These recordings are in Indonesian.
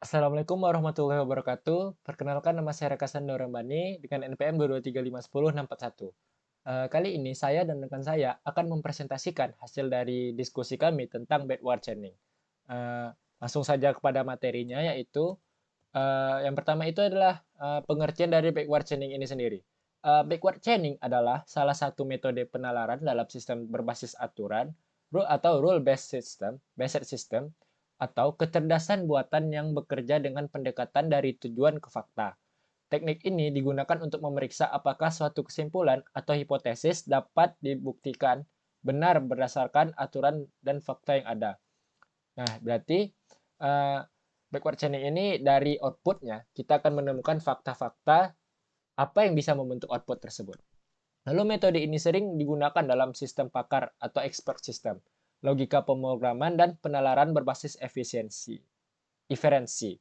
Assalamualaikum warahmatullahi wabarakatuh. Perkenalkan nama saya Reka Sando Rambani dengan NPM 223510641. Kali ini saya dan rekan saya akan mempresentasikan hasil dari diskusi kami tentang backward chaining. Eh, Langsung saja kepada materinya yaitu yang pertama itu adalah pengertian dari backward chaining ini sendiri. Backward chaining adalah salah satu metode penalaran dalam sistem berbasis aturan atau based system atau kecerdasan buatan yang bekerja dengan pendekatan dari tujuan ke fakta. Teknik ini digunakan untuk memeriksa apakah suatu kesimpulan atau hipotesis dapat dibuktikan benar berdasarkan aturan dan fakta yang ada. Nah, berarti uh, backward chaining ini dari outputnya kita akan menemukan fakta-fakta apa yang bisa membentuk output tersebut. Lalu metode ini sering digunakan dalam sistem pakar atau expert system, logika pemrograman dan penalaran berbasis inferensi.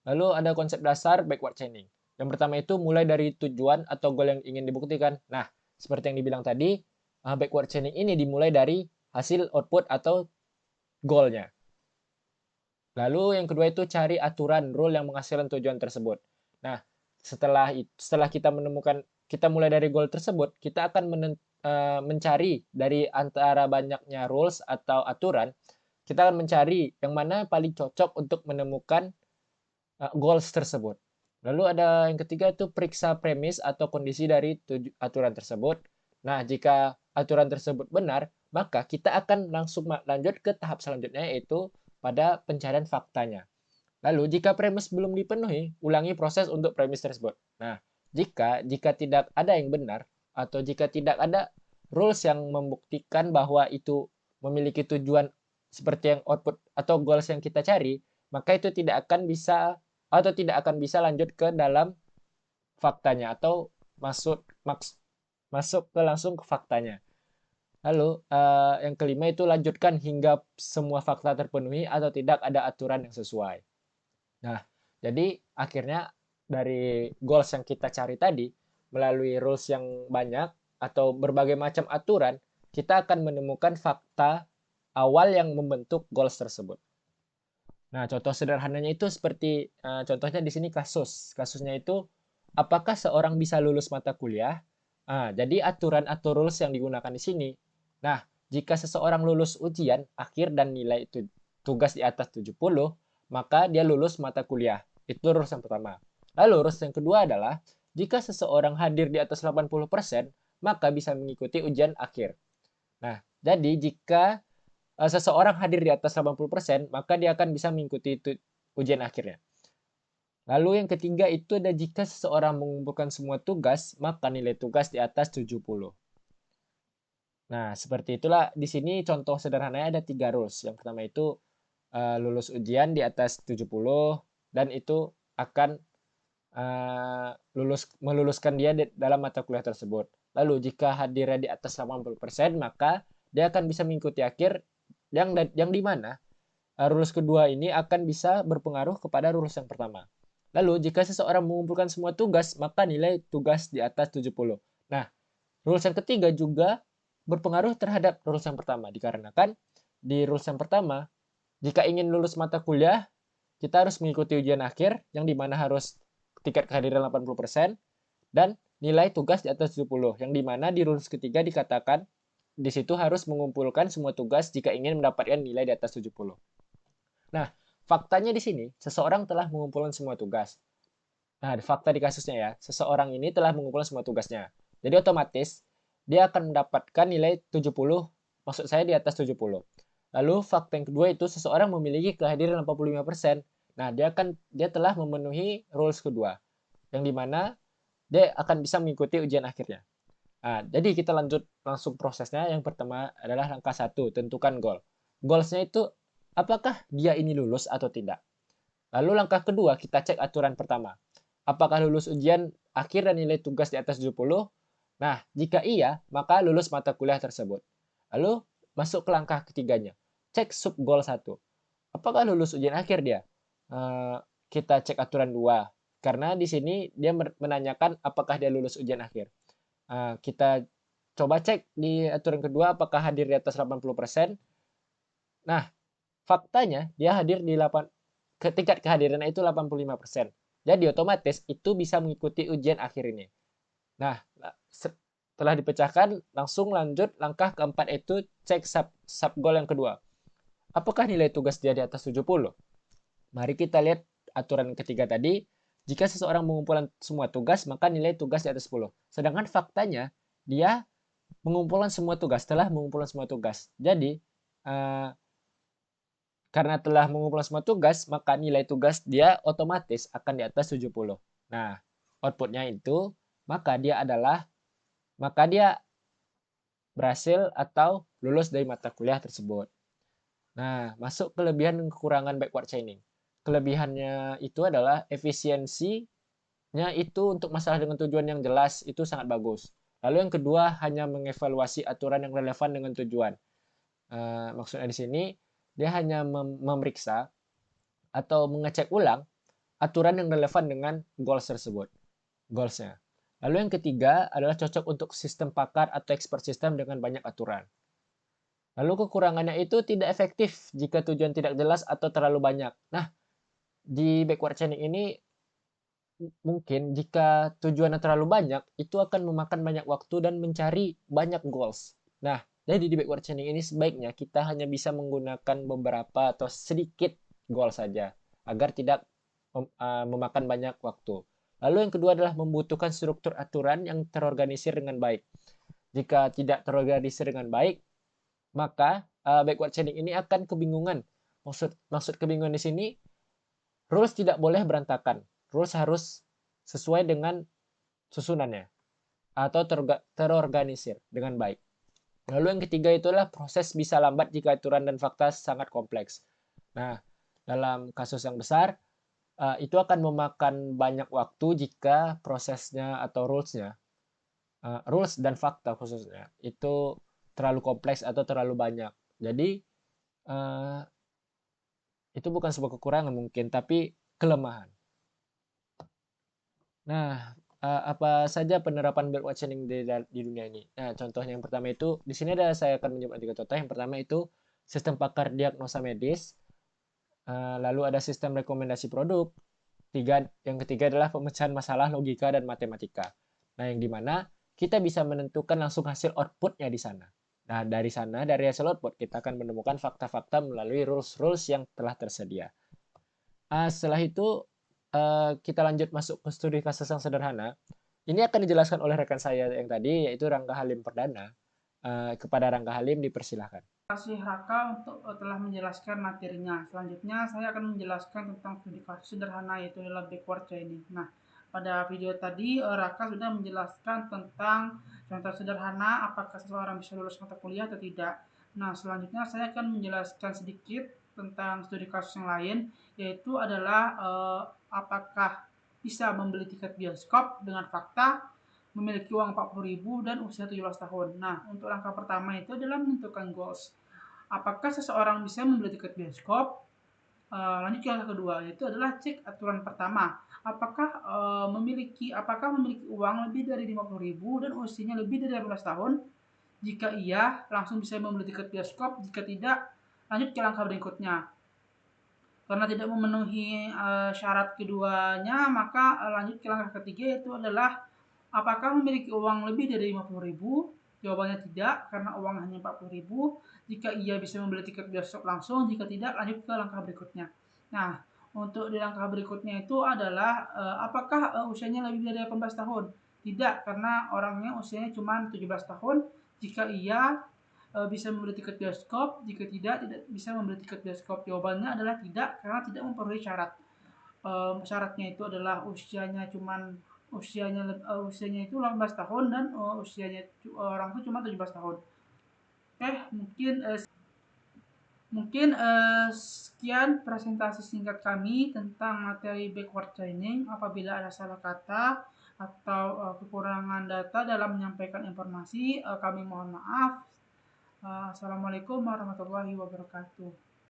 Lalu ada konsep dasar backward chaining. Yang pertama itu mulai dari tujuan atau goal yang ingin dibuktikan. Nah, seperti yang dibilang tadi, backward chaining ini dimulai dari hasil output atau goalnya. Lalu yang kedua itu cari aturan rule yang menghasilkan tujuan tersebut. Nah, setelah kita mulai dari goal tersebut, kita akan mencari dari antara banyaknya rules atau aturan, kita akan mencari yang mana paling cocok untuk menemukan goals tersebut. Lalu ada yang ketiga itu periksa premis atau kondisi dari aturan tersebut. Nah, jika aturan tersebut benar, maka kita akan langsung lanjut ke tahap selanjutnya yaitu pada pencarian faktanya. Lalu jika premis belum dipenuhi, ulangi proses untuk premis tersebut. Nah, jika tidak ada yang benar atau jika tidak ada rules yang membuktikan bahwa itu memiliki tujuan seperti yang output atau goals yang kita cari, maka itu tidak akan bisa lanjut ke dalam faktanya atau masuk masuk ke langsung ke faktanya. Lalu yang kelima itu lanjutkan hingga semua fakta terpenuhi atau tidak ada aturan yang sesuai. Nah, jadi akhirnya dari goals yang kita cari tadi, melalui rules yang banyak atau berbagai macam aturan, kita akan menemukan fakta awal yang membentuk goals tersebut. Nah, contoh sederhananya itu seperti contohnya di sini kasus. Kasusnya itu apakah seorang bisa lulus mata kuliah? Jadi aturan atau rules yang digunakan di sini. Nah, jika seseorang lulus ujian akhir dan nilai itu tugas di atas 70, maka dia lulus mata kuliah. Itu rules yang pertama. Lalu rules yang kedua adalah jika seseorang hadir di atas 80%, maka bisa mengikuti ujian akhir. Nah, jadi jika seseorang hadir di atas 80%, maka dia akan bisa mengikuti ujian akhirnya. Lalu yang ketiga itu ada jika seseorang mengumpulkan semua tugas, maka nilai tugas di atas 70. Nah, seperti itulah di sini contoh sederhananya ada 3 rules. Yang pertama itu lulus ujian di atas 70 dan itu akan meluluskan dia dalam mata kuliah tersebut. Lalu jika hadirnya di atas 80%, maka dia akan bisa mengikuti akhir yang di mana rules kedua ini akan bisa berpengaruh kepada rules yang pertama. Lalu, jika seseorang mengumpulkan semua tugas, maka nilai tugas di atas 70. Nah, rules yang ketiga juga berpengaruh terhadap rules yang pertama. Dikarenakan di rules yang pertama, jika ingin lulus mata kuliah, kita harus mengikuti ujian akhir yang dimana harus tingkat kehadiran 80% dan nilai tugas di atas 70. Yang dimana di rules ketiga dikatakan di situ harus mengumpulkan semua tugas jika ingin mendapatkan nilai di atas 70. Nah, faktanya di sini, seseorang telah mengumpulkan semua tugas. Nah, fakta di kasusnya ya, seseorang ini telah mengumpulkan semua tugasnya. Jadi otomatis, dia akan mendapatkan nilai 70, maksud saya di atas 70. Lalu fakta yang kedua itu seseorang memiliki kehadiran 85%. Nah, dia telah memenuhi rules kedua, yang dimana dia akan bisa mengikuti ujian akhirnya. Nah, jadi kita lanjut langsung prosesnya. Yang pertama adalah langkah 1, tentukan goal. Goalsnya itu apakah dia ini lulus atau tidak. Lalu langkah kedua, kita cek aturan pertama. Apakah lulus ujian akhir dan nilai tugas di atas 70? Nah, jika iya, maka lulus mata kuliah tersebut. Lalu masuk ke langkah ketiganya. Cek sub goal 1. Apakah lulus ujian akhir dia? Kita cek aturan 2. Karena di sini dia menanyakan apakah dia lulus ujian akhir. Kita coba cek di aturan kedua apakah hadir di atas 80%. Nah, faktanya dia hadir di tingkat kehadirannya itu 85%. Jadi otomatis itu bisa mengikuti ujian akhir ini. Nah, setelah dipecahkan, langsung lanjut langkah keempat itu cek sub goal yang kedua. Apakah nilai tugas dia di atas 70? Mari kita lihat aturan ketiga tadi. Jika seseorang mengumpulkan semua tugas, maka nilai tugas di atas 10. Sedangkan faktanya, dia mengumpulkan semua tugas, telah mengumpulkan semua tugas. Jadi, karena telah mengumpulkan semua tugas, maka nilai tugas dia otomatis akan di atas 70. Nah, outputnya itu, maka dia berhasil atau lulus dari mata kuliah tersebut. Nah, masuk kelebihan dan kekurangan backward chaining. Kelebihannya itu adalah efisiensinya itu untuk masalah dengan tujuan yang jelas itu sangat bagus. Lalu yang kedua hanya mengevaluasi aturan yang relevan dengan tujuan. Maksudnya di sini dia hanya memeriksa atau mengecek ulang aturan yang relevan dengan goals tersebut, goalsnya. Lalu yang ketiga adalah cocok untuk sistem pakar atau expert system dengan banyak aturan. Lalu kekurangannya itu tidak efektif jika tujuan tidak jelas atau terlalu banyak. Nah, di backward chaining ini mungkin jika tujuannya terlalu banyak, itu akan memakan banyak waktu dan mencari banyak goals. Nah, jadi di backward chaining ini sebaiknya kita hanya bisa menggunakan beberapa atau sedikit goal saja agar tidak memakan banyak waktu. Lalu yang kedua adalah membutuhkan struktur aturan yang terorganisir dengan baik. Jika tidak terorganisir dengan baik, maka backward chaining ini akan kebingungan. Maksud kebingungan di sini, rules tidak boleh berantakan. Rules harus sesuai dengan susunannya atau terorganisir dengan baik. Lalu yang ketiga itu adalah proses bisa lambat jika aturan dan fakta sangat kompleks. Nah, dalam kasus yang besar, itu akan memakan banyak waktu jika prosesnya atau rulesnya, rules dan fakta khususnya, itu terlalu kompleks atau terlalu banyak. Jadi, itu bukan sebuah kekurangan mungkin, tapi kelemahan. Nah, apa saja penerapan bird watching di dunia ini? Nah, contohnya yang pertama itu, di sini saya akan menyebutkan 3 contoh. Yang pertama itu sistem pakar diagnosa medis, lalu ada sistem rekomendasi produk, yang ketiga adalah pemecahan masalah logika dan matematika. Nah, yang dimana kita bisa menentukan langsung hasil outputnya di sana. Nah, dari hasil output, kita akan menemukan fakta-fakta melalui rules-rules yang telah tersedia. Setelah itu, kita lanjut masuk ke studi kasus yang sederhana. Ini akan dijelaskan oleh rekan saya yang tadi, yaitu Rangga Halim Perdana. Kepada Rangga Halim dipersilahkan. Terima kasih Raka untuk telah menjelaskan materinya. Selanjutnya saya akan menjelaskan tentang studi kasus sederhana yaitu adalah backward chaining. Nah, pada video tadi Raka sudah menjelaskan tentang contoh sederhana apakah seseorang bisa lulus mata kuliah atau tidak. Nah, selanjutnya saya akan menjelaskan sedikit tentang studi kasus yang lain yaitu adalah apakah bisa membeli tiket bioskop dengan fakta memiliki uang 40.000 dan usia 17 tahun. Nah, untuk langkah pertama itu adalah menentukan goals. Apakah seseorang bisa membeli tiket bioskop? Lanjut ke yang kedua, yaitu adalah cek aturan pertama. Apakah memiliki uang lebih dari 50.000 dan usianya lebih dari 18 tahun? Jika iya, langsung bisa membeli tiket bioskop. Jika tidak, lanjut ke langkah berikutnya. Karena tidak memenuhi syarat keduanya, maka lanjut ke langkah ketiga yaitu adalah apakah memiliki uang lebih dari 50.000? Jawabannya tidak, karena uang hanya 40.000. Jika iya bisa membeli tiket bioskop langsung, jika tidak lanjut ke langkah berikutnya. Nah, untuk di langkah berikutnya itu adalah apakah usianya lebih dari 18 tahun? Tidak, karena orangnya usianya cuma 17 tahun. Jika iya bisa membeli tiket bioskop, jika tidak bisa membeli tiket bioskop. Jawabannya adalah tidak, karena tidak memperoleh syarat. Syaratnya itu adalah usianya itu 18 tahun dan usianya orang itu cuma 17 tahun. Oke, mungkin sekian presentasi singkat kami tentang materi backward chaining. Apabila ada salah kata atau kekurangan data dalam menyampaikan informasi, kami mohon maaf. Assalamualaikum warahmatullahi wabarakatuh.